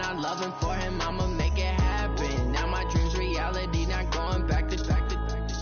son, I love him for him, I'ma make it happen. Now my dream's reality, not going back to.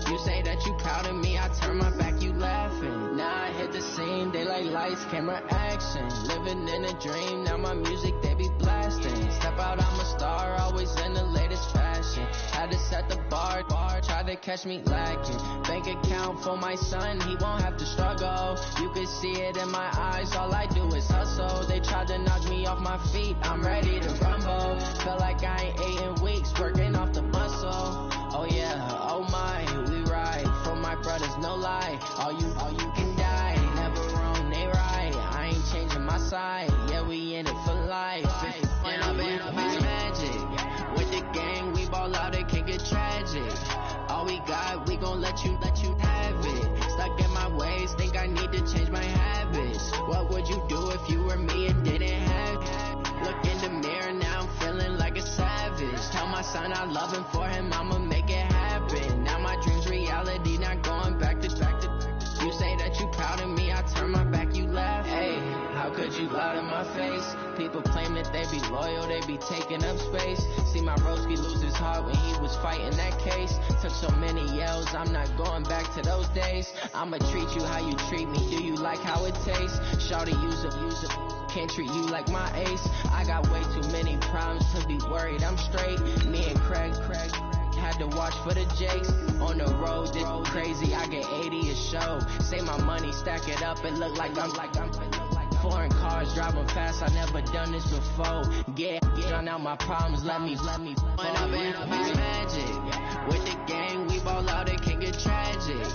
You say that you proud of me, I turn my back, you laughing. Now I hit the scene, they like lights, camera, action. Living in a dream, now my music, they be blasting. Step out, I'm a star, always in the latest fashion. Had to set the bar, try to catch me lacking. Bank account for my son, he won't have to struggle. You can see it in my eyes, all I do is hustle. They tried to knock me off my feet, I'm ready to rumble. Felt like I ain't ate in weeks, working off the muscle. Oh yeah, oh my, we ride for my brothers, no lie. All you can die, never wrong, they right. I ain't changing my side, yeah, we in it for life. And I've been magic. With the gang, we ball out, it can get tragic. All we got, we gon' let you have it. Stuck in my ways, think I need to change my habits. What would you do if you were me and didn't have it? Look in the mirror, now I'm feeling like a savage. Tell my son I love him for him, I'ma make it happen. Now my dream's reality, not going back to. You say that you proud of me, I turn my back, you laugh. Hey, how could you lie to my face? People claim that they be loyal, they be taking up space. See my broski lose his heart when he was fighting that case. Took so many yells, I'm not going back to those days. I'ma treat you how you treat me, do you like how it tastes? Shawty, use up, can't treat you like my ace. I got way too many problems to be worried, I'm straight. Me and Craig had to watch for the Jakes. On the road, this crazy, I get 80 a show. Say my money, stack it up, it look like I'm foreign cars, driving fast, I never done this before. Drown out my problems, let me. When I've been magic. With the gang, we ball out, it can get tragic.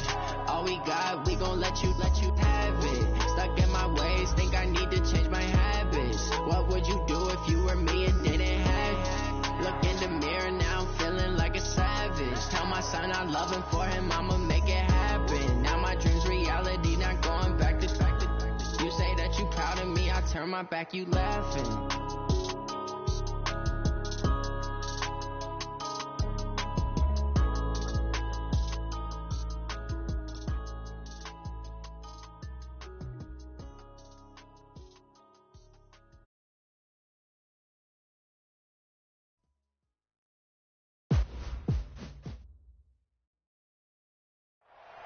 All we got, we gon' let you have it. Stuck in my ways, think I need to change my habits. What would you do if you were me and didn't have it? Look in the mirror, now I'm feeling like a savage. Tell my son I love him for him, I'ma make it happen. Now my dream's reality, not going back to. You say that you proud of me, I turn my back, you laughing.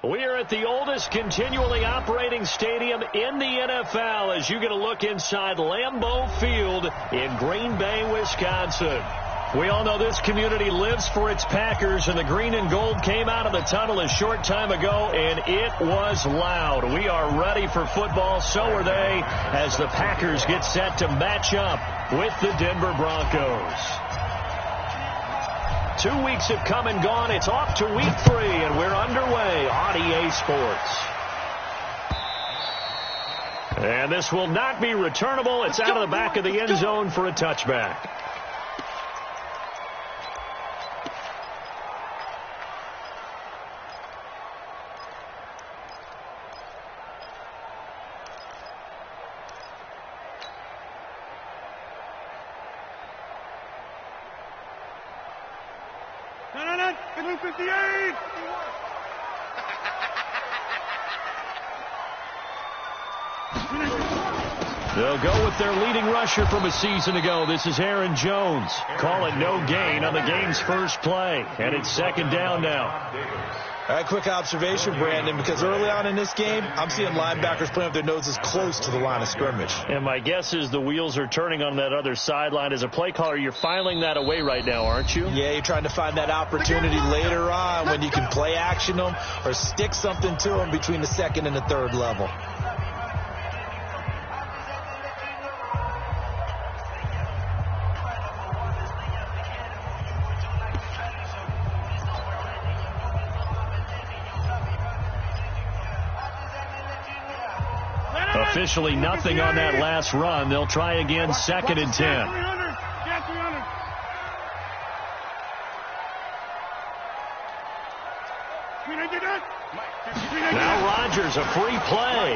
We are at the oldest continually operating stadium in the NFL as you get a look inside Lambeau Field in Green Bay, Wisconsin. We all know this community lives for its Packers, and the green and gold came out of the tunnel a short time ago, and it was loud. We are ready for football. So are they as the Packers get set to match up with the Denver Broncos. 2 weeks have come and gone. It's off to week 3, and we're underway on EA Sports. And this will not be returnable. It's out of the back of the end zone for a touchback. They'll go with their leading rusher from a season ago. This is Aaron Jones. Call it no gain on the game's first play. And it's second down now. All right, quick observation, Brandon, because early on in this game, I'm seeing linebackers playing with their noses close to the line of scrimmage. And my guess is the wheels are turning on that other sideline. As a play caller, you're filing that away right now, aren't you? Yeah, you're trying to find that opportunity later on when you can play action them or stick something to them between the second and the third level. Officially nothing on that last run. They'll try again, second and 10. Now Rodgers, a free play.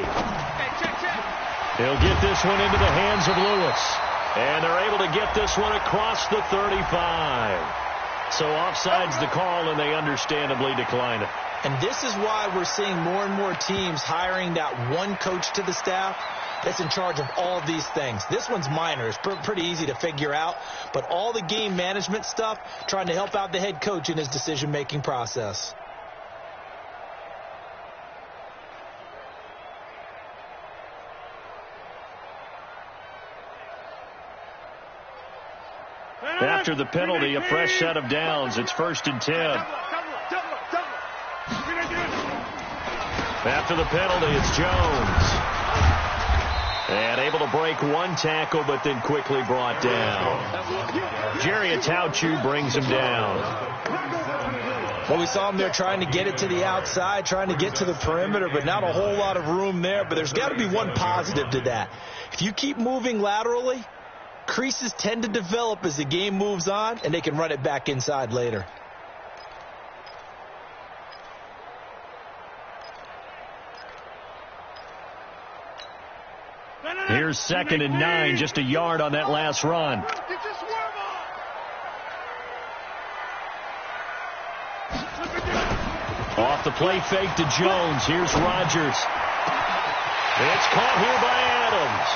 He'll get this one into the hands of Lewis. And they're able to get this one across the 35. So offside's the call, and they understandably decline it. And this is why we're seeing more and more teams hiring that one coach to the staff that's in charge of all of these things. This one's minor. It's pretty easy to figure out. But all the game management stuff, trying to help out the head coach in his decision-making process. After the penalty, a fresh set of downs. It's 1st and 10. After the penalty, it's Jones. And able to break one tackle, but then quickly brought down. Jerry Atauchu brings him down. Well, we saw him there trying to get it to the outside, trying to get to the perimeter, but not a whole lot of room there. But there's got to be one positive to that. If you keep moving laterally, creases tend to develop as the game moves on, and they can run it back inside later. Here's 2nd and 9, just a yard on that last run. Off the play fake to Jones. Here's Rodgers. It's caught here by Adams.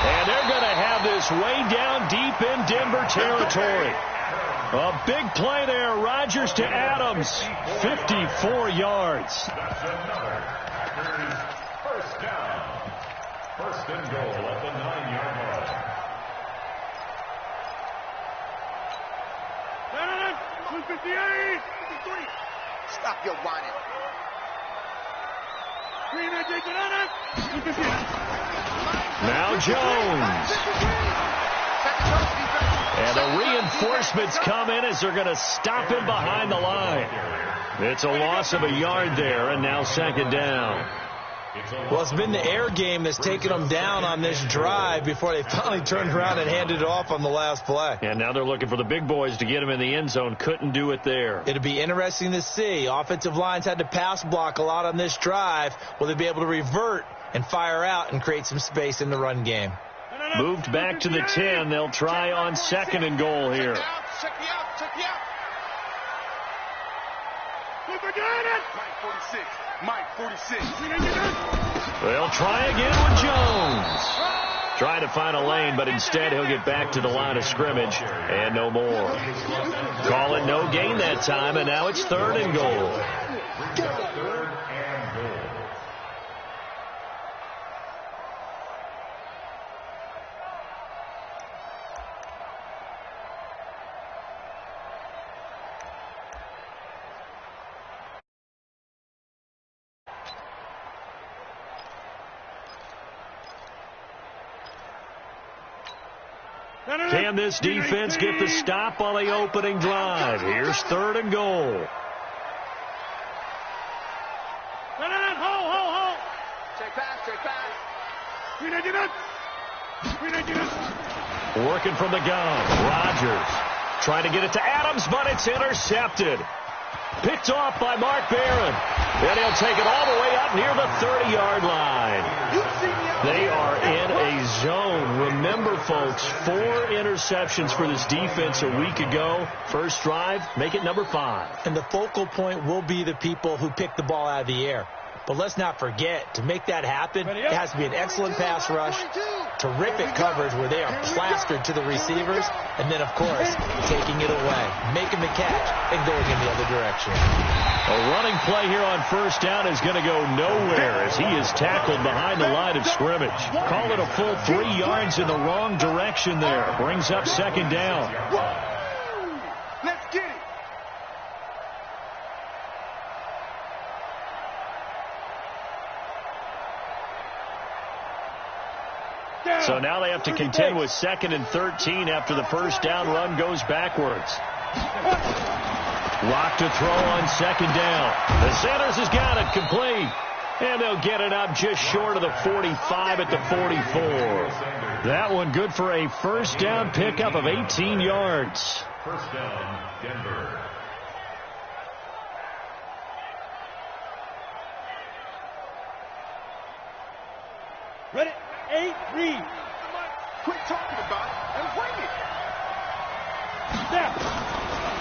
And they're going to have this way down deep in Denver territory. A big play there. Rodgers to Adams. 54 yards. First down. 1st and goal at the 9-yard line. Stop your whining. Now Jones. And the reinforcements come in as they're going to stop him behind the line. It's a loss of a yard there, and now 2nd down. Well, it's been the air game that's taken them down on this drive before they finally turned around and handed it off on the last play. And now they're looking for the big boys to get him in the end zone. Couldn't do it there. It'll be interesting to see. Offensive lines had to pass block a lot on this drive. Will they be able to revert and fire out and create some space in the run game? Moved back to the 10. They'll try on 2nd and goal here. Mike 46. They'll try again with Jones. Trying to find a lane, but instead he'll get back to the line of scrimmage and no more. Call it no gain that time, and now it's 3rd and goal. Can this defense get the stop on the opening drive? Here's 3rd and goal. Working from the gun. Rodgers trying to get it to Adams, but it's intercepted. Picked off by Mark Barron. And he'll take it all the way up near the 30-yard line. They are in a zone. Remember, folks, 4 interceptions for this defense a week ago. First drive, make it number 5. And the focal point will be the people who pick the ball out of the air. But let's not forget, to make that happen, it has to be an excellent pass rush, terrific coverage where they are plastered to the receivers, and then, of course, taking it away, making the catch, and going in the other direction. A running play here on 1st down is going to go nowhere as he is tackled behind the line of scrimmage. Call it a full 3 yards in the wrong direction there. Brings up 2nd down. Let's get it. So now they have to contend with 2nd and 13 after the 1st down run goes backwards. Lock to throw on 2nd down. The Sanders has got it complete. And they'll get it up just short of the 45 at the 44. That one good for a 1st down pickup of 18 yards. 1st down, Denver. Ready? 8, read. Quit talking about it and bring it. Step.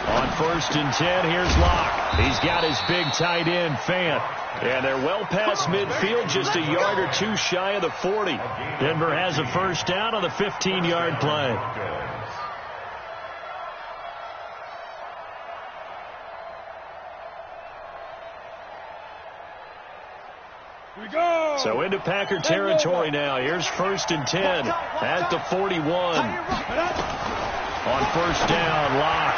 On 1st and 10, here's Locke. He's got his big tight end, Fant. And they're well past midfield, just a yard or two shy of the 40. Denver has a first down on the 15-yard play. So into Packer territory now. Here's 1st and 10 at the 41. On first down, Locke.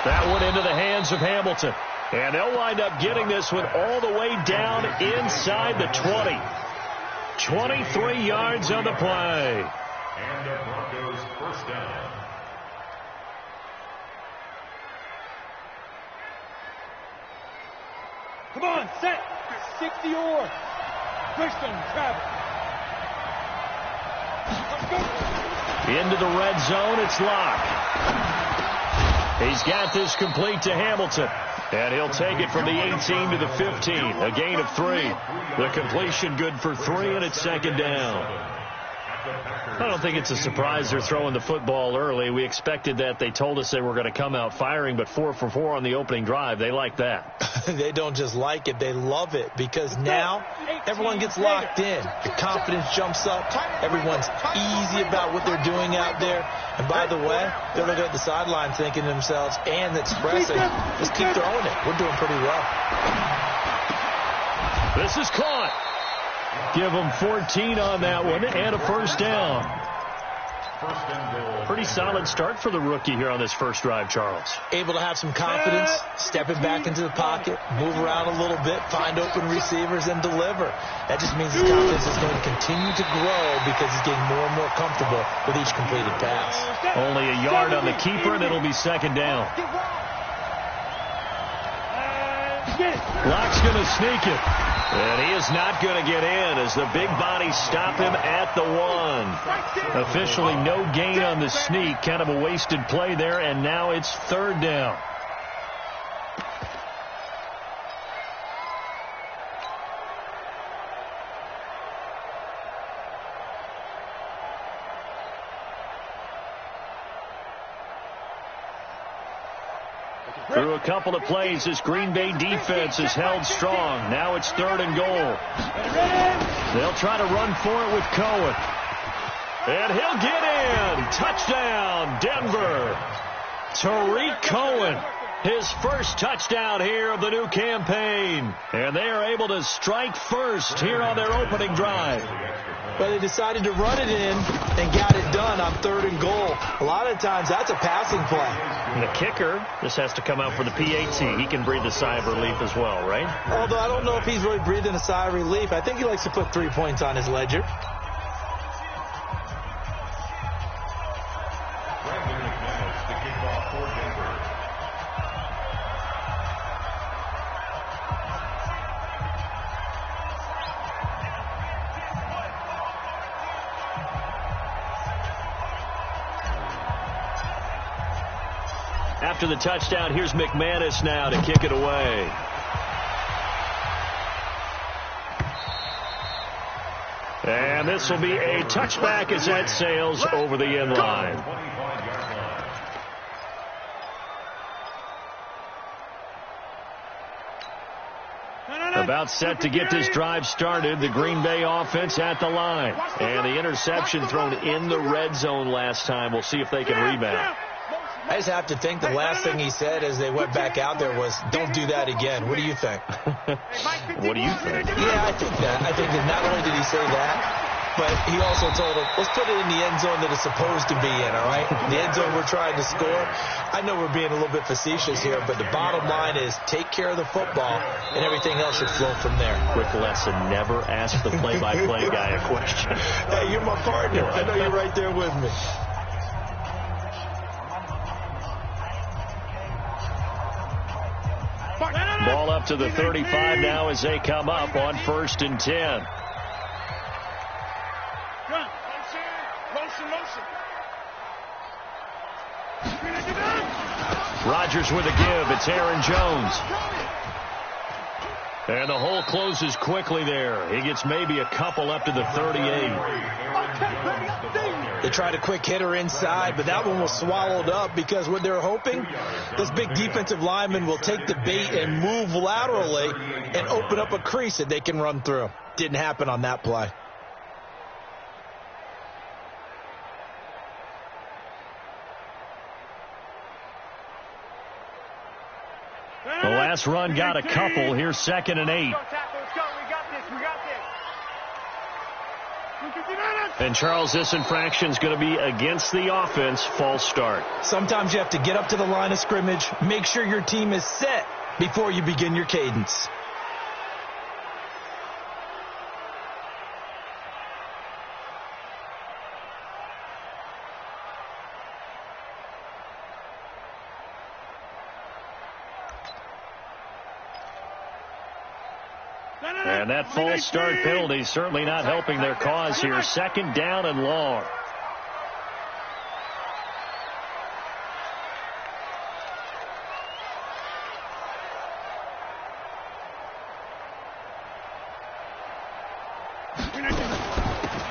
That one into the hands of Hamilton. And they'll wind up getting this one all the way down inside the 20. 23 yards on the play. And the Broncos first down. Come on, set. 60 or. Christian, Travis. Into the red zone, it's Locke. He's got this complete to Hamilton. And he'll take it from the 18 to the 15. A gain of 3. The completion good for 3, and it's second down. I don't think it's a surprise they're throwing the football early. We expected that. They told us they were going to come out firing, but 4 for 4 on the opening drive. They like that. They don't just like it. They love it, because now everyone gets locked in. The confidence jumps up. Everyone's easy about what they're doing out there. And by the way, they're looking at the sideline thinking to themselves and expressing, let's keep throwing it. We're doing pretty well. This is caught. Give them 14 on that one and a first down. Pretty solid start for the rookie here on this first drive, Charles. Able to have some confidence, stepping back into the pocket, move around a little bit, find open receivers, and deliver. That just means his confidence is going to continue to grow because he's getting more and more comfortable with each completed pass. Only a yard on the keeper, and it'll be second down. Locke's going to sneak it. And he is not going to get in as the big bodies stop him at the 1. Officially no gain on the sneak. Kind of a wasted play there, and now it's third down. Through a couple of plays, this Green Bay defense is held strong. Now it's 3rd and goal. They'll try to run for it with Cohen. And he'll get in. Touchdown, Denver. Tariq Cohen, his first touchdown here of the new campaign. And they are able to strike first here on their opening drive. Well, they decided to run it in and got it done on 3rd and goal. A lot of times that's a passing play. And the kicker, this has to come out for the PAT. He can breathe a sigh of relief as well, right? Although I don't know if he's really breathing a sigh of relief. I think he likes to put 3 points on his ledger. After the touchdown, here's McManus now to kick it away. And this will be a touchback as that sails over the end line. About set to get this drive started. The Green Bay offense at the line. And the interception thrown in the red zone last time. We'll see if they can rebound. I just have to think the last thing he said as they went back out there was, don't do that again. What do you think? What do you think? Yeah, I think that. I think that not only did he say that, but he also told him, let's put it in the end zone that it's supposed to be in, all right? The end zone we're trying to score. I know we're being a little bit facetious here, but the bottom line is take care of the football, and everything else should flow from there. Quick lesson, never ask the play-by-play guy a question. Hey, you're my partner. I know you're right there with me. Ball up to the 35 now as they come up on 1st and 10. Rodgers with a give. It's Aaron Jones. And the hole closes quickly there. He gets maybe a couple up to the 38. They tried a quick hitter inside, but that one was swallowed up because what they're hoping, this big defensive lineman will take the bait and move laterally and open up a crease that they can run through. Didn't happen on that play. The last run got a couple. Here's 2nd and 8. And Charles, this infraction is going to be against the offense. False start. Sometimes you have to get up to the line of scrimmage, make sure your team is set before you begin your cadence. And that false start penalty certainly not helping their cause here. 2nd down and long.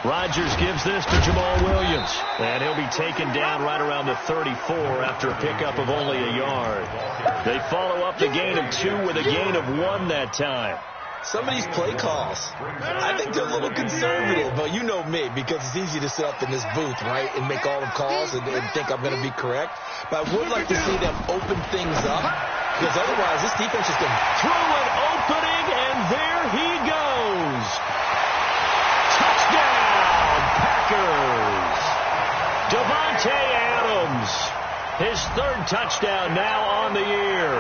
Rodgers gives this to Jamal Williams. And he'll be taken down right around the 34 after a pickup of only a yard. They follow up the gain of 2 with a gain of 1 that time. Some of these play calls, I think they're a little conservative, but you know me, because it's easy to sit up in this booth, right, and make all the calls and think I'm going to be correct. But I would like to see them open things up, because otherwise this defense is going to throw an opening, and there he goes. Touchdown, Packers. Devontae Adams. His 3rd touchdown now on the year,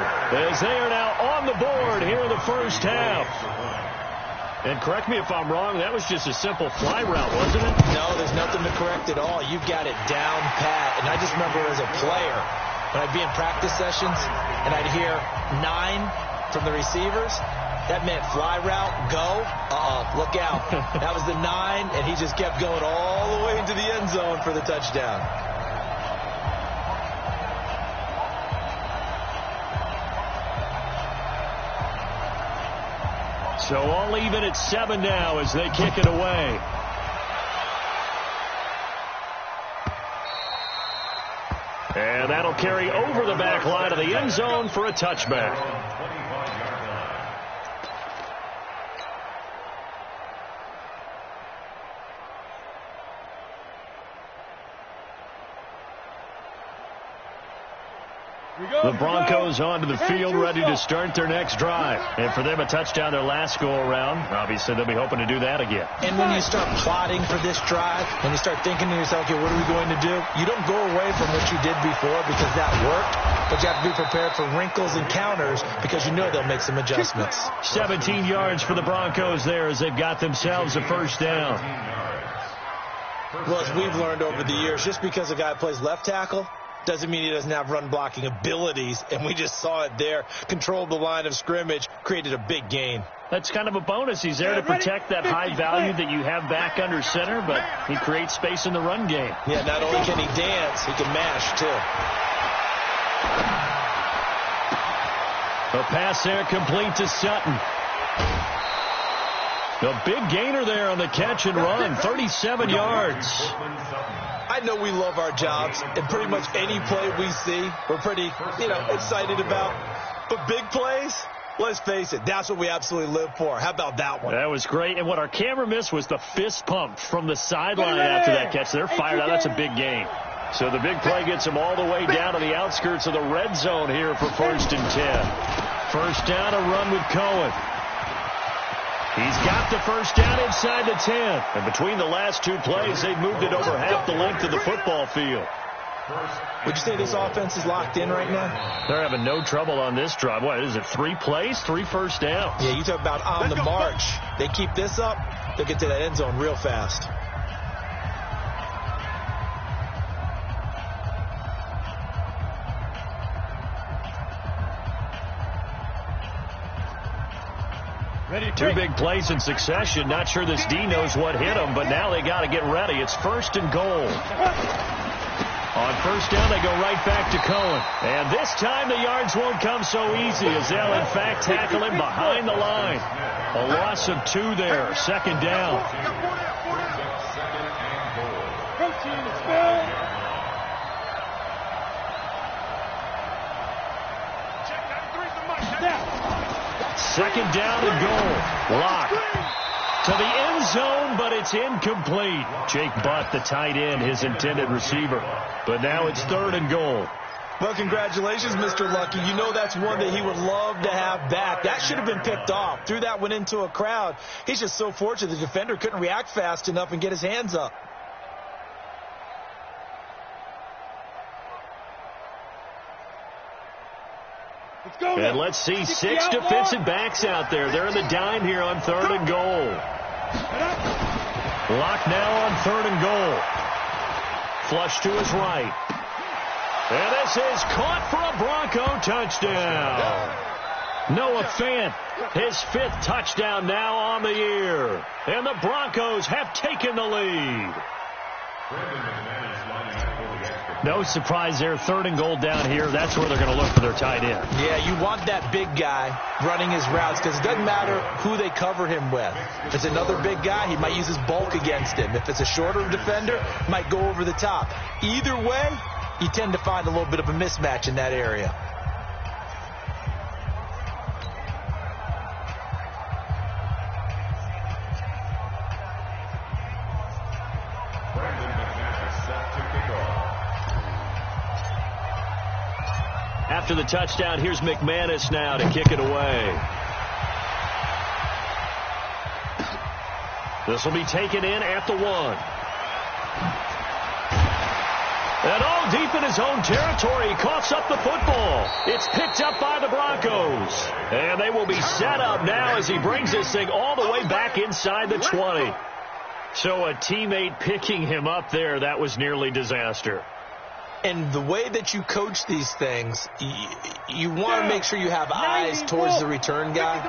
as they are now on the board here in the first half. And correct me if I'm wrong, that was just a simple fly route, wasn't it? No, there's nothing to correct at all. You've got it down pat. And I just remember as a player, when I'd be in practice sessions and I'd hear 9 from the receivers, that meant fly route, go, look out. That was the 9, and he just kept going all the way into the end zone for the touchdown. So all even at 7 now as they kick it away. And that'll carry over the back line of the end zone for a touchback. The Broncos onto the field, ready to start their next drive. And for them, a touchdown their last go-around. Obviously, they'll be hoping to do that again. And when you start plotting for this drive, and you start thinking to yourself, okay, what are we going to do? You don't go away from what you did before because that worked, but you have to be prepared for wrinkles and counters because you know they'll make some adjustments. 17 yards for the Broncos there as they've got themselves a first down. Well, as we've learned over the years, just because a guy plays left tackle doesn't mean he doesn't have run blocking abilities, and we just saw it there. Controlled the line of scrimmage, created a big gain. That's kind of a bonus. He's there to protect that high value that you have back under center, but he creates space in the run game. Yeah, not only can he dance, he can mash, too. A pass there complete to Sutton. A big gainer there on the catch and run, 37 yards. I know we love our jobs, and pretty much any play we see, we're pretty, excited about. But big plays, let's face it, that's what we absolutely live for. How about that one? That was great. And what our camera missed was the fist pump from the sideline after that catch. They're fired out. That's a big gain. So the big play gets them all the way down to the outskirts of the red zone here for 1st and 10. First down, a run with Cohen. He's got the first down inside the 10. And between the last 2 plays, they've moved it over half the length of the football field. Would you say this offense is locked in right now? They're having no trouble on this drive. What is it, 3 plays, 3 first downs? Yeah, you talk about on the march. They keep this up, they'll get to that end zone real fast. Two big plays in succession. Not sure this D knows what hit him, but now they got to get ready. It's 1st and goal. On first down, they go right back to Cohen. And this time the yards won't come so easy as they'll, in fact, tackle him behind the line. A loss of 2 there. 2nd down. team is filled. Second down and goal. Lock to the end zone, but it's incomplete. Jake Butt, the tight end, his intended receiver. But now it's third and goal. Well, congratulations, Mr. Lucky. You know that's one that he would love to have back. That should have been picked off. Threw that one into a crowd. He's just so fortunate the defender couldn't react fast enough and get his hands up. And let's see 6 defensive backs out there. They're in the dime here on third and goal. Lock now on third and goal. Flush to his right. And this is caught for a Bronco touchdown. Noah Fant, his 5th touchdown now on the year. And the Broncos have taken the lead. No surprise there, third and goal down here. That's where they're going to look for their tight end. Yeah, you want that big guy running his routes because it doesn't matter who they cover him with. If it's another big guy, he might use his bulk against him. If it's a shorter defender, might go over the top. Either way, you tend to find a little bit of a mismatch in that area. After the touchdown, here's McManus now to kick it away. This will be taken in at the 1. And all deep in his own territory, he coughs up the football. It's picked up by the Broncos. And they will be set up now as he brings this thing all the way back inside the 20. So a teammate picking him up there, that was nearly disaster. And the way that you coach these things, you want to make sure you have eyes towards the return guy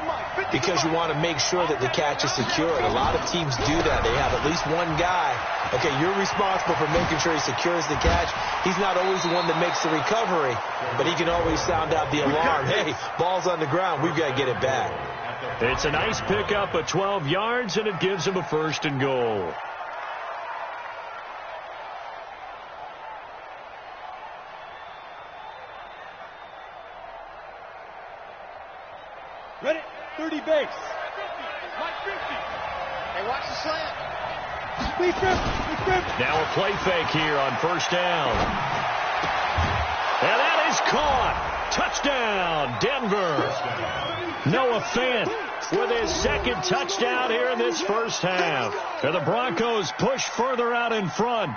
because you want to make sure that the catch is secured. A lot of teams do that. They have at least one guy. Okay, you're responsible for making sure he secures the catch. He's not always the one that makes the recovery, but he can always sound out the alarm. Hey, ball's on the ground. We've got to get it back. It's a nice pickup of 12 yards, and it gives him a first and goal. Ready? 30 base. Mike 50. Hey, watch the slant. Please, Griff. Now a play fake here on first down. And that is caught. Touchdown, Denver. Noah Fant with his 2nd touchdown here in this first half. And the Broncos push further out in front.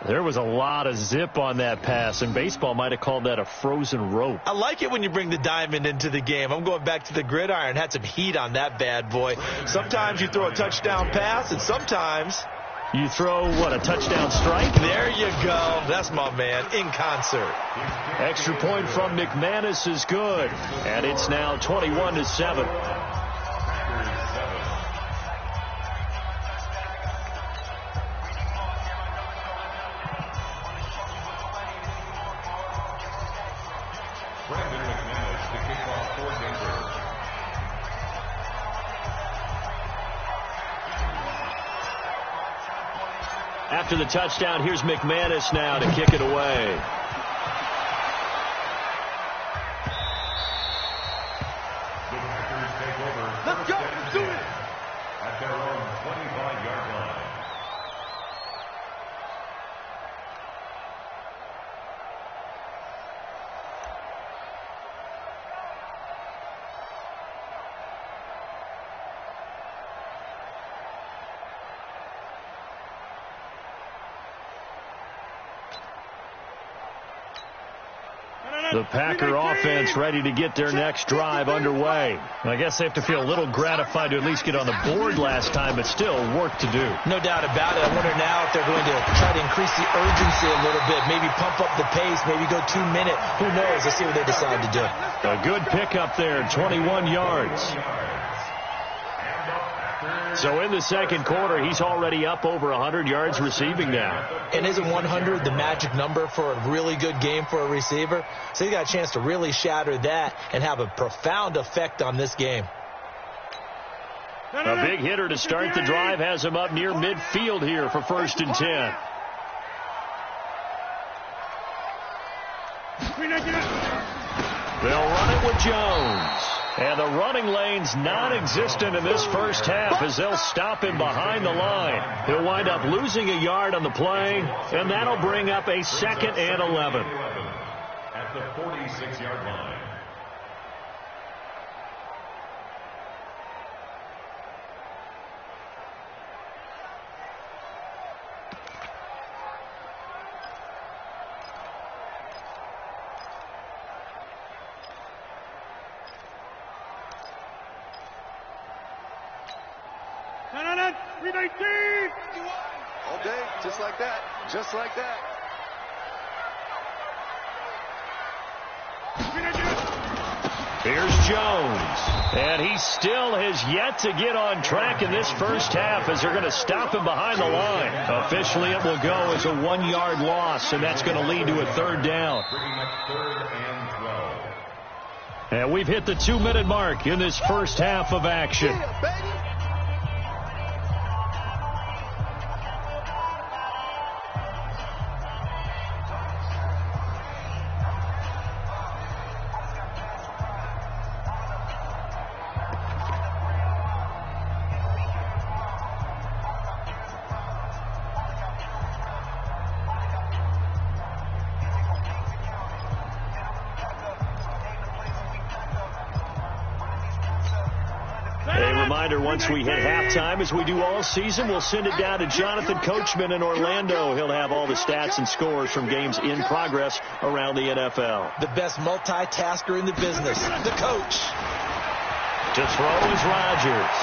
There was a lot of zip on that pass, and baseball might have called that a frozen rope. I like it when you bring the diamond into the game. I'm going back to the gridiron. Had some heat on that bad boy. Sometimes you throw a touchdown pass, and sometimes you throw, a touchdown strike? There you go. That's my man, in concert. Extra point from McManus is good, and it's now 21-7. After the touchdown, here's McManus now to kick it away. Let's go. Let's do it. At their own 25-yard line. The Packer offense ready to get their next drive underway. I guess they have to feel a little gratified to at least get on the board last time, but still work to do. No doubt about it. I wonder now if they're going to try to increase the urgency a little bit, maybe pump up the pace, maybe go 2 minute. Who knows? Let's see what they decide to do. A good pickup there, 21 yards. So in the second quarter, he's already up over 100 yards receiving now. And isn't 100 the magic number for a really good game for a receiver? So he got a chance to really shatter that and have a profound effect on this game. A big hitter to start the drive has him up near midfield here for 1st and 10. They'll run it with Jones. And the running lane's non-existent in this first half as they'll stop him behind the line. He'll wind up losing a yard on the play, and that'll bring up a 2nd and 11. At the 46-yard line. All day, just like that. Just like that. Here's Jones. And he still has yet to get on track in this first half as they're going to stop him behind the line. Officially, it will go as a 1-yard loss, and that's going to lead to a 3rd down. And we've hit the 2-minute mark in this first half of action. Once we hit halftime, as we do all season, we'll send it down to Jonathan Coachman in Orlando. He'll have all the stats and scores from games in progress around the NFL. The best multitasker in the business, the coach. To throw is Rodgers.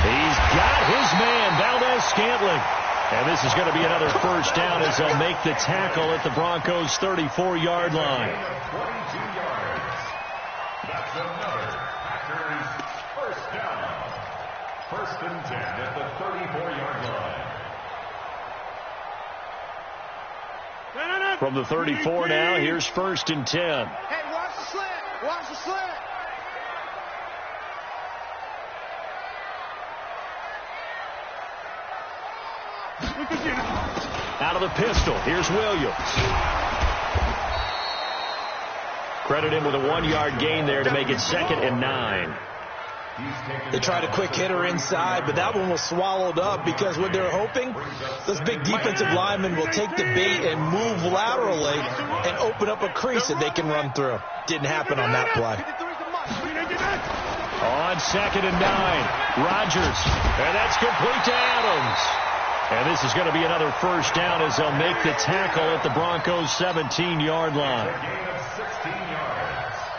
He's got his man, Valdez-Scantling. And this is going to be another 1st down as they'll make the tackle at the Broncos' 34-yard line. 22 yards. That's another Packers 1st down. 1st and 10 at the 34-yard line. From the 34 now, here's 1st and 10. Hey, watch the slant. Watch the slant. Out of the pistol, here's Williams. Credit him with a 1-yard gain there to make it 2nd and 9. They tried a quick hitter inside, but that one was swallowed up because what they're hoping, those big defensive linemen will take the bait and move laterally and open up a crease that they can run through. Didn't happen on that play. On 2nd and 9, Rodgers, and that's complete to Adams. And this is going to be another 1st down as they'll make the tackle at the Broncos' 17-yard line.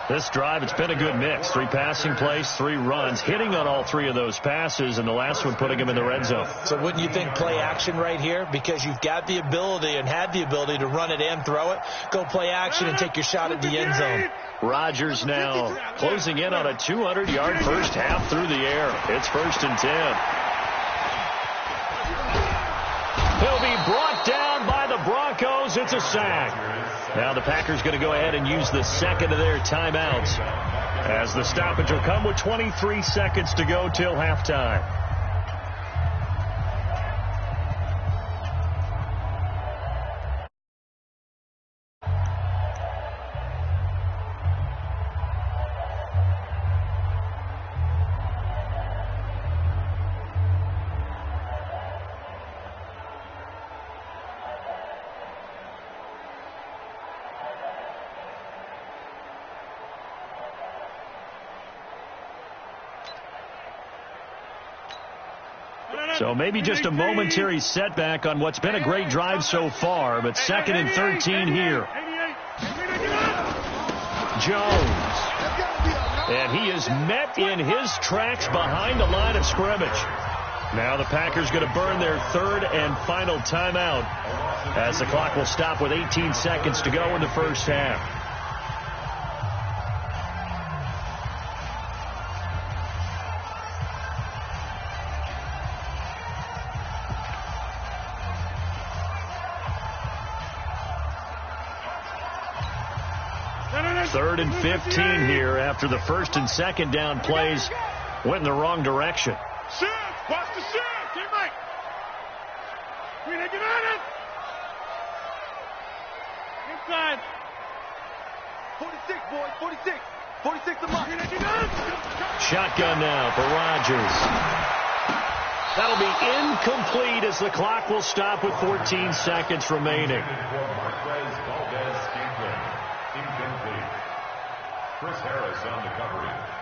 This drive, it's been a good mix. 3 passing plays, 3 runs, hitting on all 3 of those passes, and the last one putting him in the red zone. So wouldn't you think play action right here? Because you've got the ability and had the ability to run it and throw it. Go play action and take your shot at the end zone. Rodgers now closing in on a 200-yard first half through the air. It's 1st and 10. He'll be brought down by the Broncos. It's a sack. Now the Packers going to go ahead and use the 2nd of their timeouts as the stoppage will come with 23 seconds to go till halftime. So maybe just a momentary setback on what's been a great drive so far, but 2nd and 13 here. Jones. And he is met in his tracks behind the line of scrimmage. Now the Packers going to burn their 3rd and final timeout as the clock will stop with 18 seconds to go in the first half. Third and 15 here after the 1st and 2nd down plays went in the wrong direction. Shift! Watch the shift! Teammate! We didn't get on it! Inside! 46, boys, 46. 46 to mark. Shotgun now for Rodgers. That'll be incomplete as the clock will stop with 14 seconds remaining. Incomplete. Chris Harris on the coverage.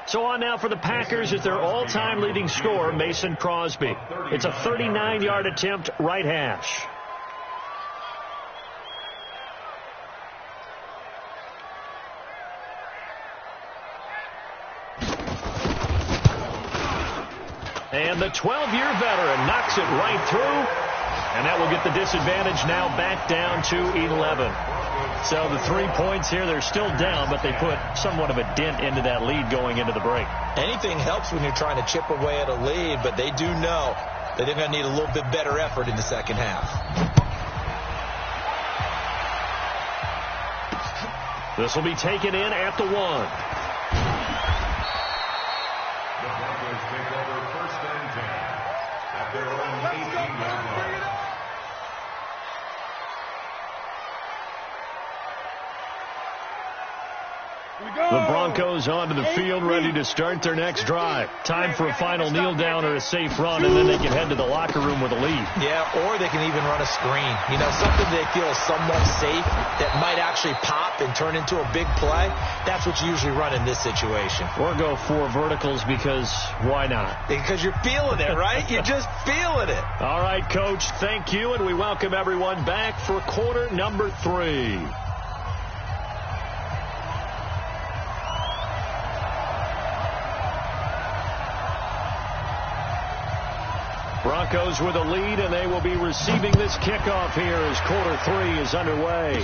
So on now for the Packers is their all-time leading scorer, Mason Crosby. It's a 39-yard attempt, right hash. And the 12-year veteran knocks it right through. And that will get the disadvantage now back down to 11. So the 3 points here, they're still down, but they put somewhat of a dent into that lead going into the break. Anything helps when you're trying to chip away at a lead, but they do know that they're going to need a little bit better effort in the second half. This will be taken in at the 1. The Broncos take over 1st and 10 at their own 18-yard line. The Broncos onto the field, ready to start their next drive. Time for a final kneel down or a safe run, and then they can head to the locker room with a lead. Yeah, or they can even run a screen. You know, something they feel is somewhat safe that might actually pop and turn into a big play. That's what you usually run in this situation. Or go 4 verticals because why not? Because you're feeling it, right? You're just feeling it. All right, Coach, thank you, and we welcome everyone back for quarter number 3. Broncos with a lead, and they will be receiving this kickoff here as quarter 3 is underway.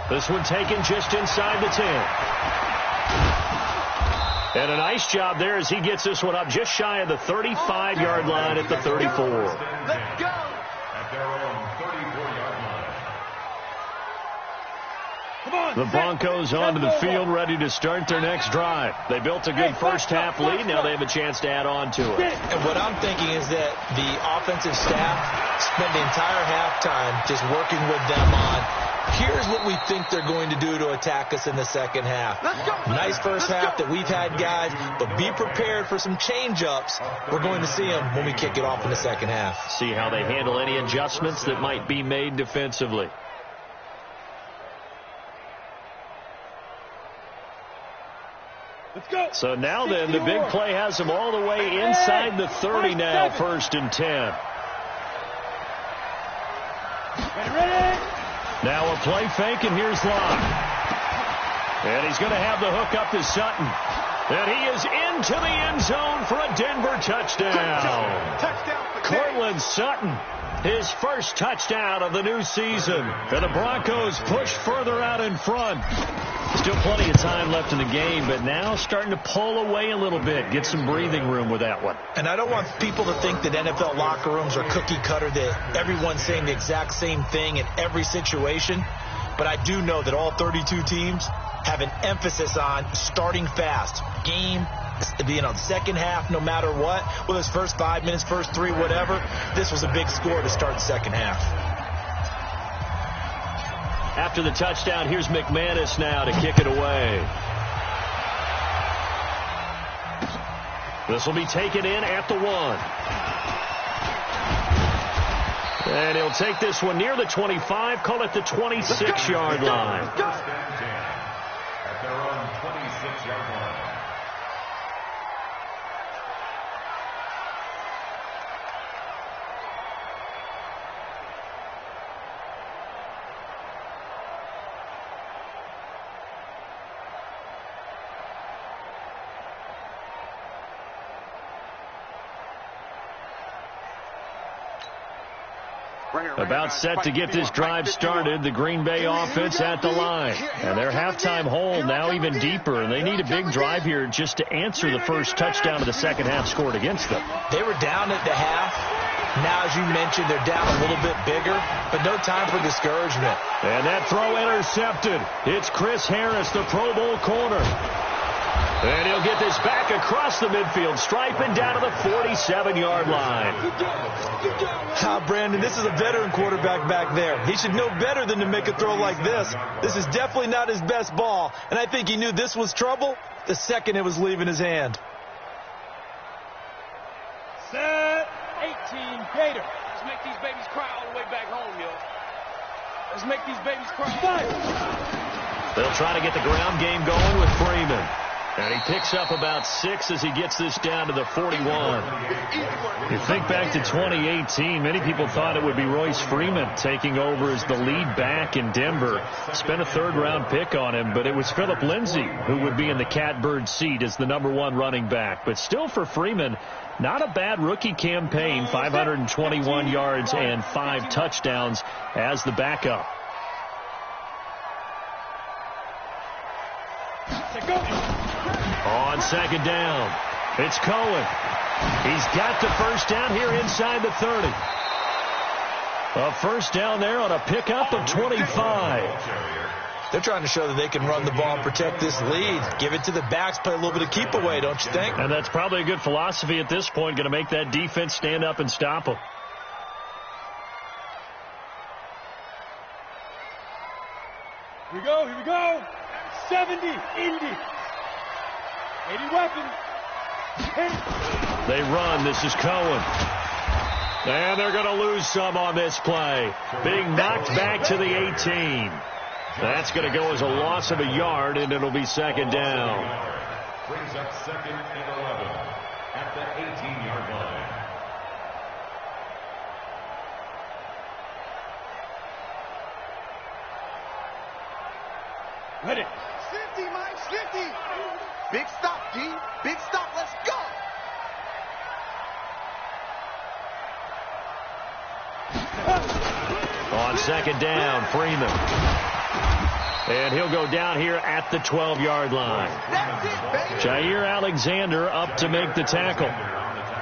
This one taken just inside the 10. And a nice job there as he gets this one up just shy of the 35-yard line at the 34. Let's go! At their own 34-yard line. The Broncos onto the field, ready to start their next drive. They built a good first half lead. Now they have a chance to add on to it. And what I'm thinking is that the offensive staff spent the entire halftime just working with them on, here's what we think they're going to do to attack us in the second half. Nice first half that we've had, guys, but be prepared for some change-ups. We're going to see them when we kick it off in the second half. See how they handle any adjustments that might be made defensively. So now then, the big play has them all the way inside the 30 now, 1st and 10. Now a play fake, and here's Locke. And he's going to have the hook up to Sutton. And he is into the end zone for a Denver touchdown. Cortland Sutton, his first touchdown of the new season. And the Broncos push further out in front. Still plenty of time left in the game, but now starting to pull away a little bit. Get some breathing room with that one. And I don't want people to think that NFL locker rooms are cookie cutter, that everyone's saying the exact same thing in every situation. But I do know that all 32 teams have an emphasis on starting fast. Game, second half, no matter what. Whether it's first 5 minutes, first 3, whatever. This was a big score to start the second half. After the touchdown, here's McManus now to kick it away. This will be taken in at the 1. And he'll take this one near the 25, call it the 26-yard line. At their own 26-yard line. About set to get this drive started, the Green Bay offense at the line. And their halftime hole now even deeper, and they need a big drive here just to answer the first touchdown of the second half scored against them. They were down at the half. Now, as you mentioned, they're down a little bit bigger, but no time for discouragement. And that throw intercepted. It's Chris Harris, the Pro Bowl corner. And he'll get this back across the midfield stripe and down to the 47-yard line. Brandon, this is a veteran quarterback back there. He should know better than to make a throw like this. This is definitely not his best ball, and I think he knew this was trouble the second it was leaving his hand. Set 18, Gator. Let's make these babies cry all the way back home, yo. Let's make these babies cry. They'll try to get the ground game going with Freeman. And he picks up about 6 as he gets this down to the 41. You think back to 2018, many people thought it would be Royce Freeman taking over as the lead back in Denver. Spent a third-round pick on him, but it was Philip Lindsay who would be in the catbird seat as the #1 running back. But still for Freeman, not a bad rookie campaign, 521 yards and 5 touchdowns as the backup. On second down, it's Cohen. He's got the first down here inside the 30. A first down there on a pickup of 25. They're trying to show that they can run the ball and protect this lead. Give it to the backs, play a little bit of keep away, don't you think? And that's probably a good philosophy at this point, going to make that defense stand up and stop them. Here we go. 70, Indy. 80 weapons. They run. This is Cohen. And they're going to lose some on this play. Being knocked back to the 18. That's going to go as a loss of a yard, and it'll be second down. Brings up second and 11 at the 18-yard line. Ready. 50, Mike, 50. Big stop, D. Big stop. Let's go. On second down, Freeman. And he'll go down here at the 12-yard line. That's it, baby. Jair Alexander up to make the tackle.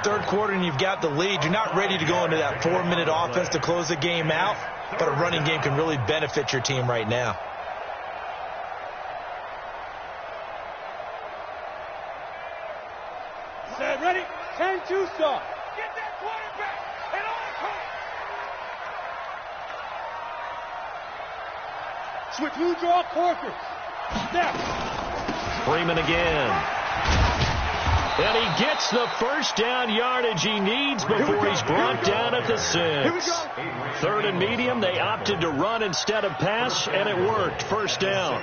Third quarter and you've got the lead. You're not ready to go into that 4-minute offense to close the game out, but a running game can really benefit your team right now. Set, ready. 10-2 start. Get that quarterback and on the switch new draw Corker. Step. Freeman again. And he gets the first down yardage he needs before he's brought down at the 6. Third and medium, they opted to run instead of pass, and it worked. First down.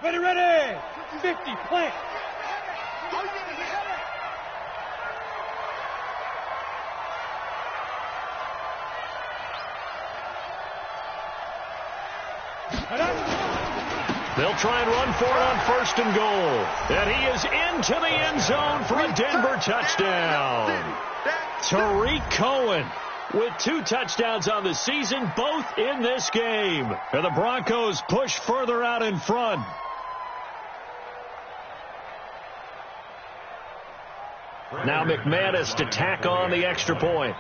Ready. 50, plant. They'll try and run for it on first and goal. And he is into the end zone for a Denver touchdown. Tariq Cohen with 2 touchdowns on the season, both in this game. And the Broncos push further out in front. Now McManus to tack on the extra point.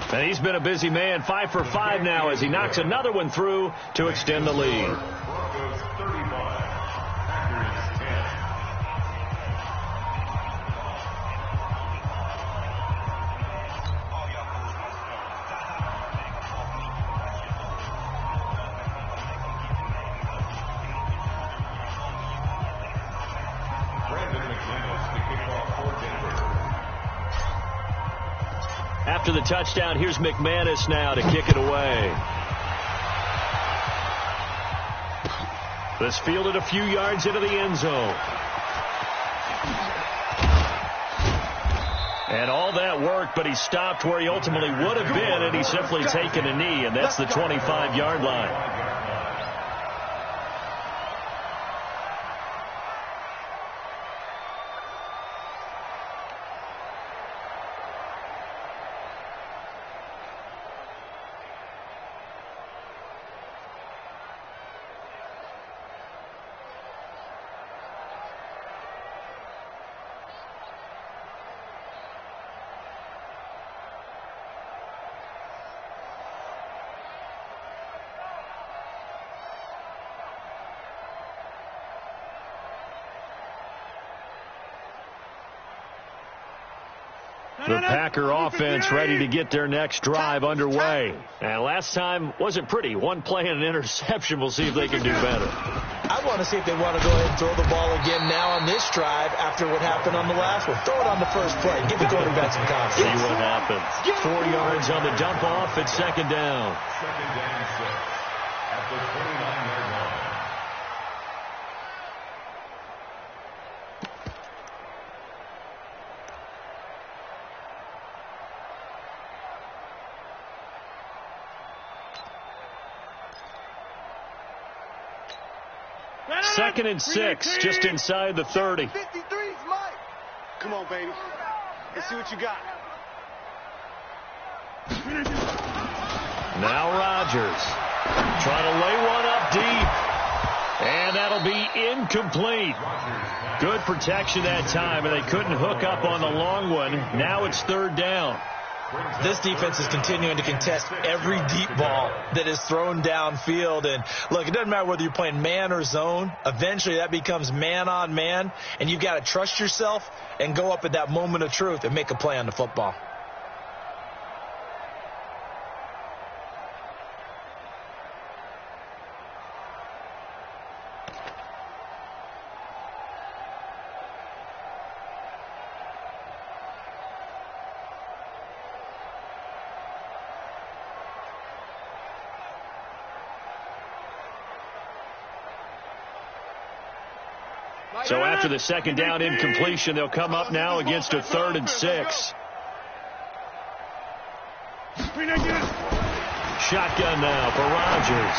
And he's been a busy man, 5 for 5 now as he knocks another one through to extend the lead. Broncos 35, Packers 10. After the touchdown, here's McManus now to kick it away. This fielded a few yards into the end zone. And all that work, but he stopped where he ultimately would have been, and he's simply taken a knee, and that's the 25-yard line. The Packer offense ready to get their next drive underway. And last time wasn't pretty. One play and an interception. We'll see if they can do better. I want to see if they want to go ahead and throw the ball again now on this drive after what happened on the last one. Throw it on the first play. Give the quarterback some confidence. See what happens. 4 yards on the dump off at second down. Second down 6 at the 29-yard line. Second and 6, just inside the 30. 53's Mike. Come on, baby. Let's see what you got. Now Rodgers trying to lay one up deep. And that'll be incomplete. Good protection that time, and they couldn't hook up on the long one. Now it's third down. This defense is continuing to contest every deep ball that is thrown downfield. And, look, it doesn't matter whether you're playing man or zone. Eventually that becomes man on man, and you've got to trust yourself and go up at that moment of truth and make a play on the football. So after the second down incompletion, they'll come up now against a 3rd and 6. Shotgun now for Rodgers.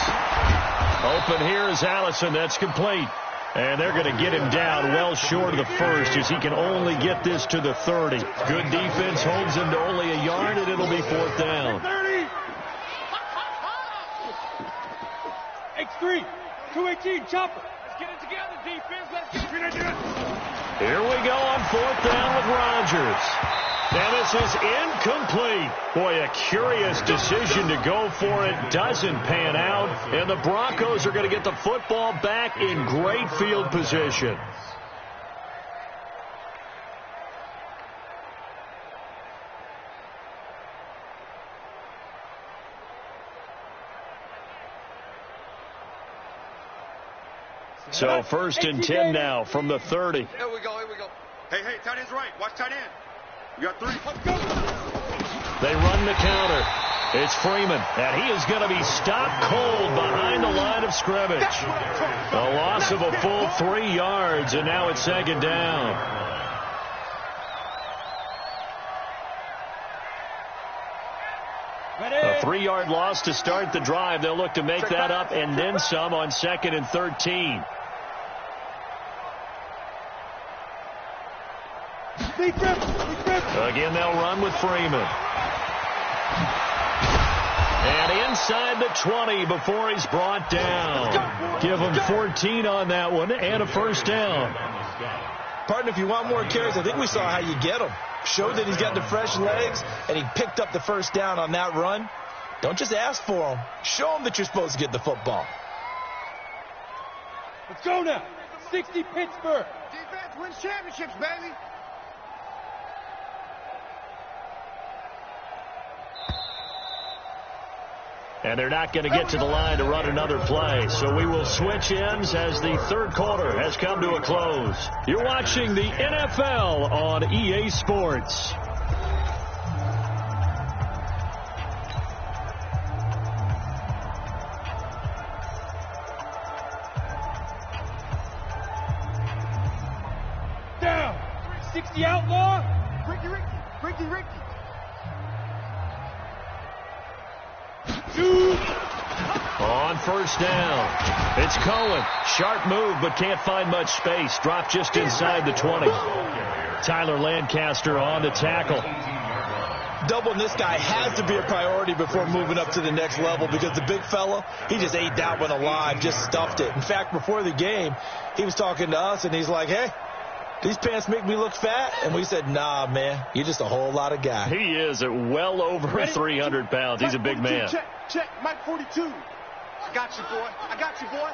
Open here is Allison. That's complete. And they're going to get him down well short of the first as he can only get this to the 30. Good defense holds him to only a yard, and it'll be 4th down. X3, 218, chopper. Get it together, defense. Let's get it together. Here we go on 4th down with Rodgers. Now this is incomplete. Boy, a curious decision to go for it. Doesn't pan out. And the Broncos are going to get the football back in great field position. So 1st and 10 now from the 30. Here we go. Hey, tight end's right. Watch tight end. You got 3. Let's go. They run the counter. It's Freeman, and he is going to be stopped cold behind the line of scrimmage. A loss of a full 3 yards, and now it's 2nd down. A 3-yard loss to start the drive. They'll look to make that up and then some on 2nd and 13. Again, they'll run with Freeman. And inside the 20 before he's brought down. Give him 14 on that one and a 1st down. Partner, if you want more carries, I think we saw how you get them. Showed that he's got the fresh legs, and he picked up the 1st down on that run. Don't just ask for them. Show them that you're supposed to get the football. Let's go now. 60 Pittsburgh. Defense wins championships, baby. And they're not going to get to the line to run another play. So we will switch ends as the 3rd quarter has come to a close. You're watching the NFL on EA Sports. Down. 60 outlaw. Ricky. Ricky. On first down, it's Cohen. Sharp move, but can't find much space. Dropped just inside the 20. Tyler Lancaster on the tackle. Doubling this guy has to be a priority before moving up to the next level because the big fella, he just ate that one alive, just stuffed it. In fact, before the game, he was talking to us, and he's like, hey, these pants make me look fat. And we said, nah, man, you're just a whole lot of guy. He is at well over 300 pounds. He's a big man. Check. Mike 42. I got you, boy.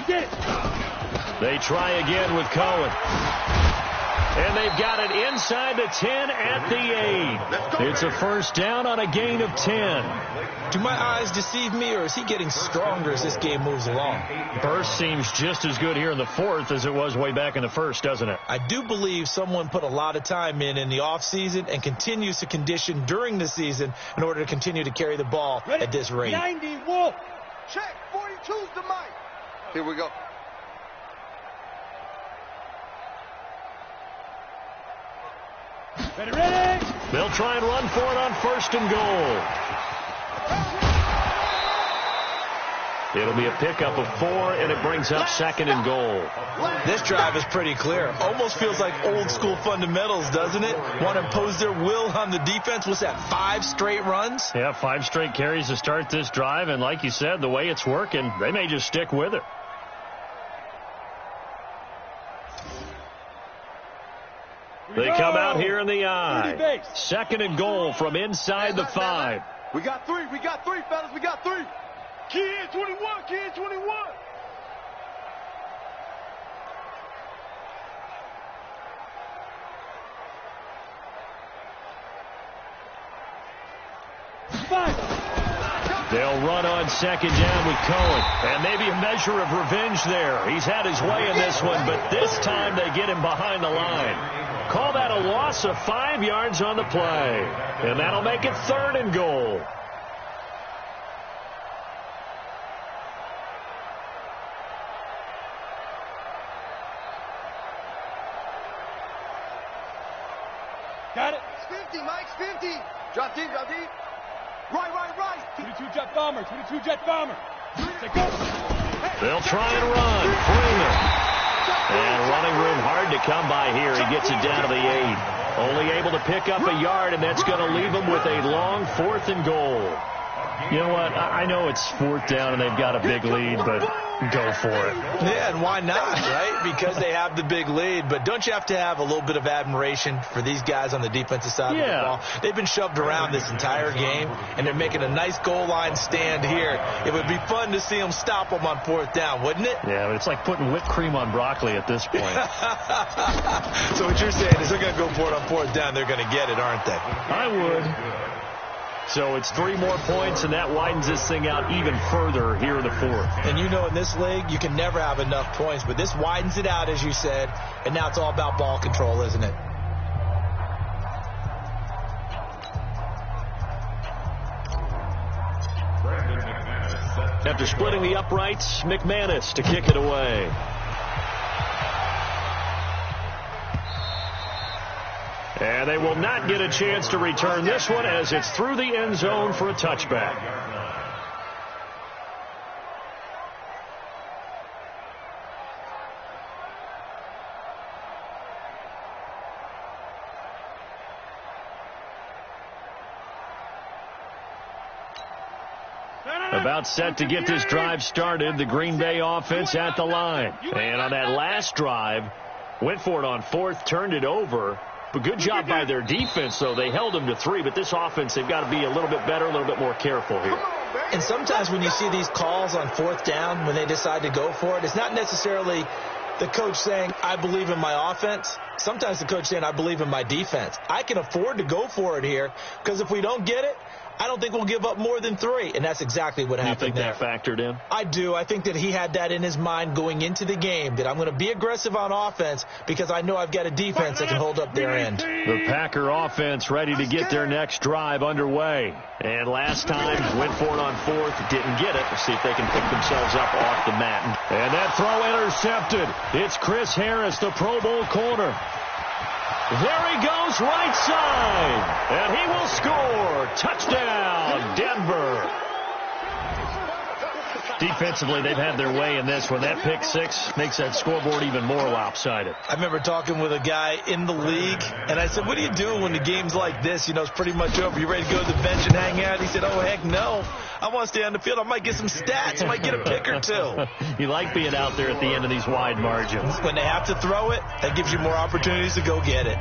Get it. They try again with Cohen. And they've got it inside the 10 at the 8. It's a first down on a gain of 10. Do my eyes deceive me, or is he getting stronger as this game moves along? Burst seems just as good here in the fourth as it was way back in the first, doesn't it? I do believe someone put a lot of time in the offseason and continues to condition during the season in order to continue to carry the ball at this rate. 90 Wolf. Check. 42's the Mike. Here we go. Ready. They'll try and run for it on first and goal. It'll be a pickup of 4, and it brings up second and goal. This drive is pretty clear. Almost feels like old school fundamentals, doesn't it? Want to impose their will on the defense. What's that, 5 straight runs? Yeah, 5 straight carries to start this drive, and like you said, the way it's working, they may just stick with it. They come out here in the I. Second and goal from inside the 5. We got 3, fellas. We got 3. Kid 21. They'll run on second down with Cohen. And maybe a measure of revenge there. He's had his way in this one, but this time they get him behind the line. Call that a loss of 5 yards on the play. And that'll make it third and goal. Got it. It's 50, Mike. 50. Drop deep. Right. 22 jet bomber. They'll try and run. Freeman. And running room hard to come by here. He gets it down to the 8. Only able to pick up a yard, and that's going to leave him with a long fourth and goal. You know what? I know it's fourth down and they've got a big lead, but go for it. Yeah, and why not, right? Because they have the big lead. But don't you have to have a little bit of admiration for these guys on the defensive side of the ball? They've been shoved around this entire game, and they're making a nice goal line stand here. It would be fun to see them stop them on fourth down, wouldn't it? Yeah, but it's like putting whipped cream on broccoli at this point. So what you're saying is they're going to go for it on fourth down. They're going to get it, aren't they? I would. So it's 3 more points, and that widens this thing out even further here in the fourth. And you know in this league, you can never have enough points, but this widens it out, as you said, and now it's all about ball control, isn't it? After splitting the uprights, McManus to kick it away. And they will not get a chance to return this one as it's through the end zone for a touchback. About set to get this drive started, the Green Bay offense at the line. And on that last drive, went for it on fourth, turned it over. But good job by their defense, though. They held them to 3, but this offense, they've got to be a little bit better, a little bit more careful here. And sometimes when you see these calls on fourth down, when they decide to go for it, it's not necessarily the coach saying, I believe in my offense. Sometimes the coach saying, I believe in my defense. I can afford to go for it here, because if we don't get it, I don't think we'll give up more than 3, and that's exactly what happened there. You think that factored in? I do. I think that he had that in his mind going into the game, that I'm going to be aggressive on offense because I know I've got a defense that can hold up their end. The Packer offense ready to get their next drive underway. And last time, went for it on fourth, didn't get it. Let's see if they can pick themselves up off the mat. And that throw intercepted. It's Chris Harris, the Pro Bowl corner. There he goes right side. And he will score. Touchdown, Denver. Defensively, they've had their way in this one. That pick six makes that scoreboard even more lopsided. I remember talking with a guy in the league, and I said, what are you doing when the game's like this? You know, it's pretty much over. You ready to go to the bench and hang out? He said, oh, heck no. I want to stay on the field. I might get some stats. I might get a pick or two. You like being out there at the end of these wide margins. When they have to throw it, that gives you more opportunities to go get it.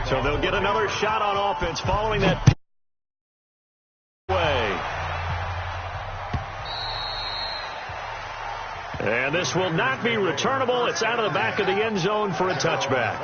So they'll get another shot on offense following that pick away. And this will not be returnable. It's out of the back of the end zone for a touchback.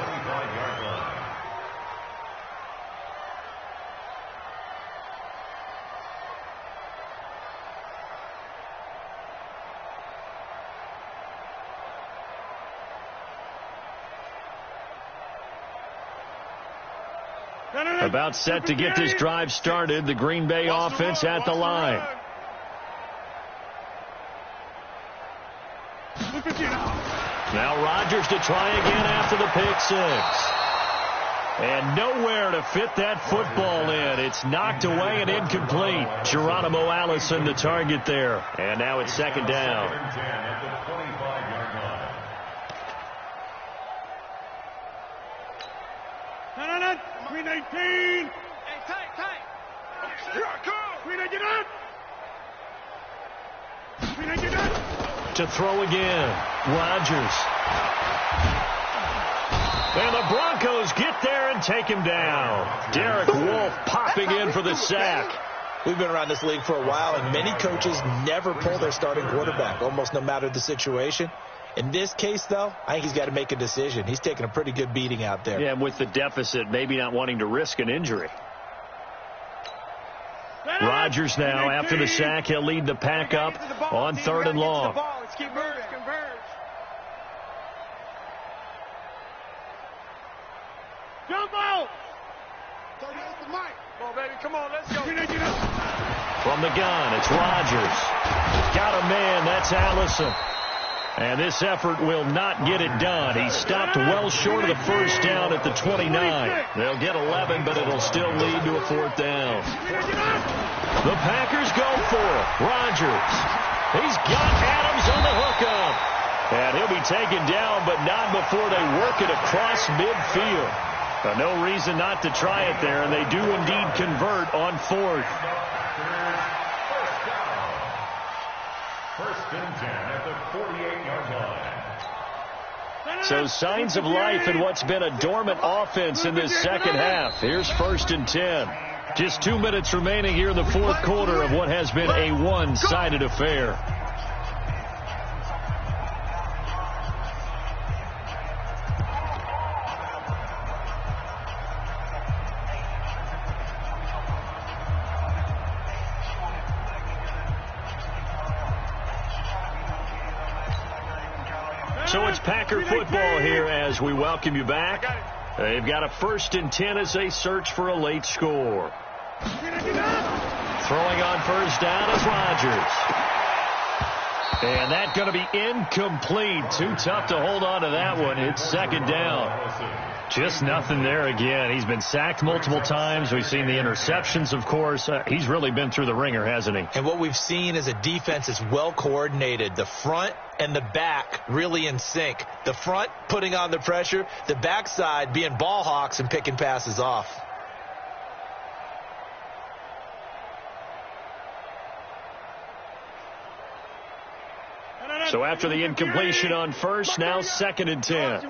About set to get this drive started. The Green Bay offense at the line. Now Rodgers to try again after the pick six. And nowhere to fit that football in. It's knocked away and incomplete. Geronimo Allison the target there. And now it's second down. No. 319. Hey, tight. Here I come. 319. 319. To throw again. Rodgers. And the Broncos get there and take him down. Derek Wolfe popping in for the sack. We've been around this league for a while, and many coaches never pull their starting quarterback, almost no matter the situation. In this case, though, I think he's got to make a decision. He's taking a pretty good beating out there. Yeah, with the deficit, maybe not wanting to risk an injury. Rodgers now, after the sack, he'll lead the pack up on 3rd and long. Let's keep moving. Converge. Jump out. 30 off the mic. Come on, baby. Come on, let's go. From the gun, it's Rodgers. Got a man, that's Allison. And this effort will not get it done. He stopped well short of the first down at the 29. They'll get 11, but it'll still lead to a 4th down. The Packers go for it. Rodgers. He's got Adams on the hookup. And he'll be taken down, but not before they work it across midfield. No reason not to try it there, and they do indeed convert on 4th. First and 10 at the 48-yard line. So signs of life in what's been a dormant offense in this second half. Here's 1st and 10. Just 2 minutes remaining here in the 4th quarter of what has been a one-sided affair. So it's Packer football here as we welcome you back. They've got a 1st and 10 as they search for a late score. Throwing on 1st down is Rodgers. And that's going to be incomplete. Too tough to hold on to that one. It's 2nd down. Just nothing there again. He's been sacked multiple times. We've seen the interceptions, of course. He's really been through the ringer, hasn't he? And what we've seen is a defense that's well coordinated. The front and the back really in sync. The front putting on the pressure. The backside being ball hawks and picking passes off. So after the incompletion on 1st, now 2nd and 10.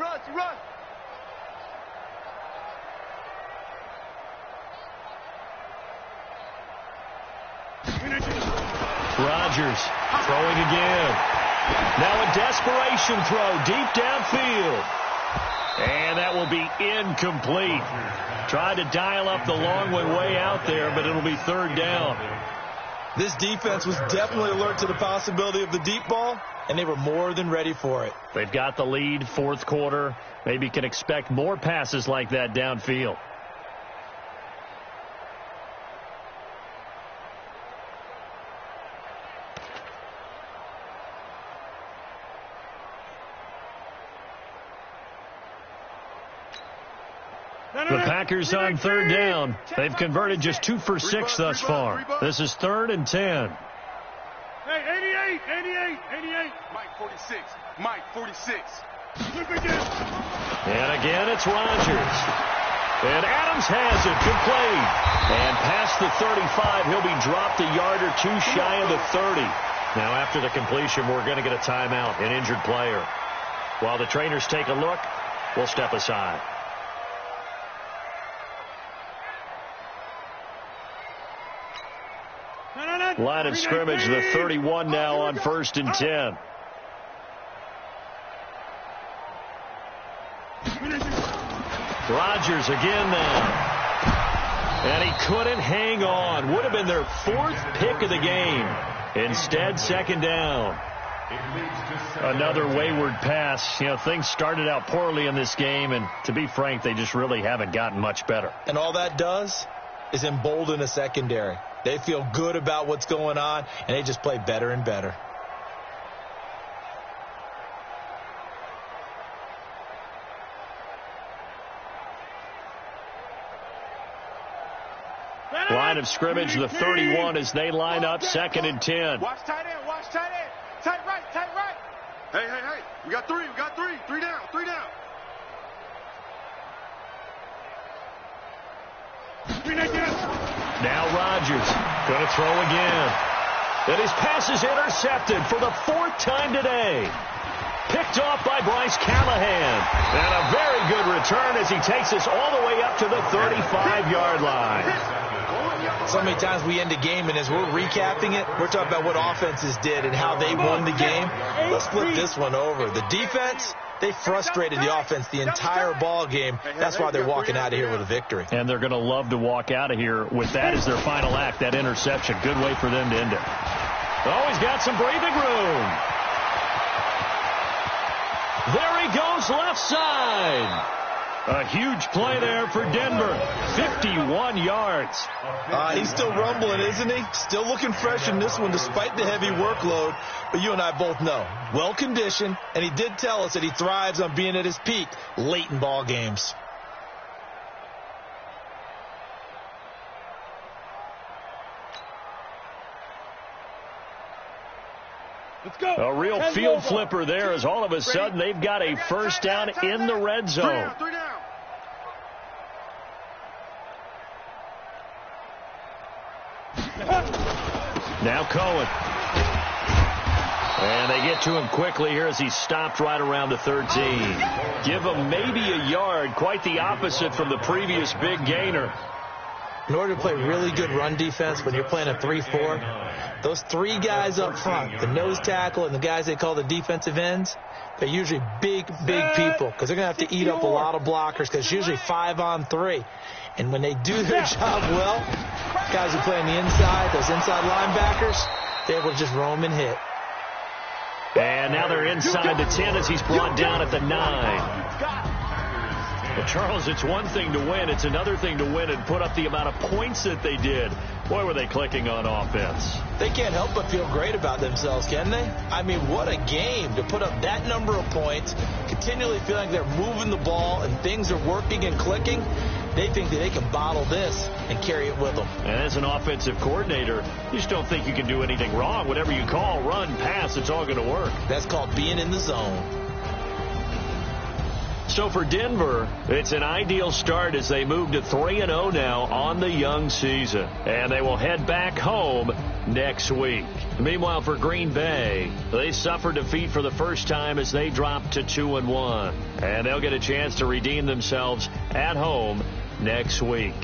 Rodgers throwing again. Now a desperation throw deep downfield. And that will be incomplete. Tried to dial up the long one way out there, but it'll be 3rd down. This defense was definitely alert to the possibility of the deep ball, and they were more than ready for it. They've got the lead, 4th quarter. Maybe can expect more passes like that downfield. The Packers on third down. They've converted just 2 for 6 thus far. This is 3rd and 10. Hey, 88. Mike 46. Mike 46. And again, it's Rodgers. And Adams has it, complete. And past the 35, he'll be dropped a yard or 2 shy of the 30. Now, after the completion, we're going to get a timeout, an injured player. While the trainers take a look, we'll step aside. Line of scrimmage, the 31 now on 1st and 10. Rodgers again now. And he couldn't hang on. Would have been their 4th pick of the game. Instead, 2nd down. Another wayward pass. You know, things started out poorly in this game, and to be frank, they just really haven't gotten much better. And all that does is embolden a secondary. They feel good about what's going on, and they just play better and better. Line of scrimmage, the 31 as they line up, 2nd and 10. Watch tight end. Tight right. Hey. We got 3. 3 down. Now Rodgers going to throw again. And his pass is intercepted for the 4th time today. Picked off by Bryce Callahan. And a very good return as he takes us all the way up to the 35-yard line. So many times we end a game, and as we're recapping it, we're talking about what offenses did and how they won the game. Let's flip this one over. The defense, they frustrated the offense the entire ball game. That's why they're walking out of here with a victory. And they're going to love to walk out of here with that as their final act, that interception. Good way for them to end it. Oh, he's got some breathing room. There he goes, left side. A huge play there for Denver. 51 yards. He's still rumbling, isn't he? Still looking fresh in this one despite the heavy workload. But you and I both know, well-conditioned, and he did tell us that he thrives on being at his peak late in ball games. Let's go. A real field flipper there as all of a sudden they've got a first down in the red zone. 3 down. Now Cohen. And they get to him quickly here as he's stopped right around the 13. Give him maybe a yard, quite the opposite from the previous big gainer. In order to play really good run defense when you're playing a 3-4, those 3 guys up front, the nose tackle and the guys they call the defensive ends, they're usually big people because they're going to have to eat up a lot of blockers because it's usually 5-on-3. And when they do their job well, guys who play on the inside, those inside linebackers, they're able to just roam and hit. And now they're inside the 10 as he's brought down at the 9. Well, Charles, it's one thing to win. It's another thing to win and put up the amount of points that they did. Boy, were they clicking on offense. They can't help but feel great about themselves, can they? I mean, what a game to put up that number of points, continually feeling like they're moving the ball and things are working and clicking. They think that they can bottle this and carry it with them. And as an offensive coordinator, you just don't think you can do anything wrong. Whatever you call, run, pass, it's all going to work. That's called being in the zone. So for Denver, it's an ideal start as they move to 3-0 now on the young season. And they will head back home next week. Meanwhile, for Green Bay, they suffered defeat for the first time as they dropped to 2-1. And they'll get a chance to redeem themselves at home next week.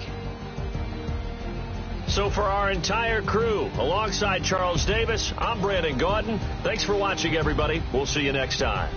So for our entire crew, alongside Charles Davis, I'm Brandon Gaudin. Thanks for watching, everybody. We'll see you next time.